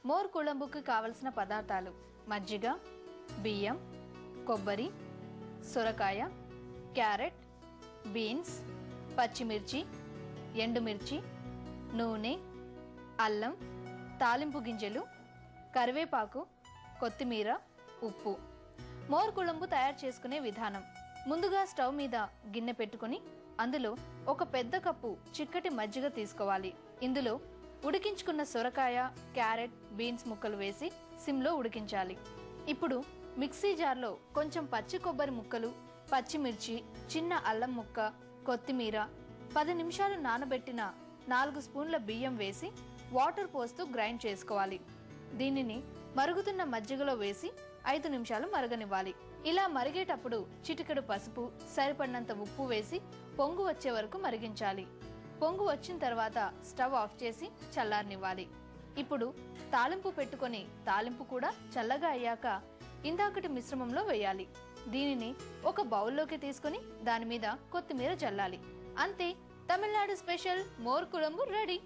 More కుళంబుకి కావలసిన పదార్థాలు: మజ్జిగ, బియ్యం, కొబ్బరి, సొరకాయ, క్యారెట్, బీన్స్, పచ్చిమిర్చి, ఎండుమిర్చి, నూనె, అల్లం, తాలింపు గింజలు, కరివేపాకు, కొత్తిమీర, ఉప్పు. మోర్ కుళంబు తయారు చేసుకునే విధానం: ముందుగా స్టవ్ మీద గిన్నె పెట్టుకుని అందులో ఒక పెద్ద కప్పు చిక్కటి మజ్జిగ తీసుకోవాలి. ఇందులో ఉడికించుకున్న సొరకాయ, క్యారెట్, బీన్స్ ముక్కలు వేసి సిమ్లో ఉడికించాలి. ఇప్పుడు మిక్సీ జార్లో కొంచెం పచ్చి కొబ్బరి ముక్కలు, పచ్చిమిర్చి, చిన్న అల్లం ముక్క, కొత్తిమీర, 10 నిమిషాలు నానబెట్టిన 4 స్పూన్ల బియ్యం వేసి వాటర్ పోస్తూ గ్రైండ్ చేసుకోవాలి. దీనిని మరుగుతున్న మజ్జిగలో వేసి 5 నిమిషాలు మరగనివ్వాలి. ఇలా మరిగేటప్పుడు చిటికెడు పసుపు, సరిపడినంత ఉప్పు వేసి పొంగు వచ్చే వరకు మరిగించాలి. పొంగు వచ్చిన తర్వాత స్టవ్ ఆఫ్ చేసి చల్లారనివ్వాలి. ఇప్పుడు తాలింపు పెట్టుకొని తాలింపు కూడా చల్లగా అయ్యాక ఇందాకటి మిశ్రమంలో వేయాలి. దీనిని ఒక బౌల్లోకి తీసుకుని దాని మీద కొత్తిమీర చల్లాలి. అంతే, తమిళనాడు స్పెషల్ మోర్ కుళంబు రెడీ.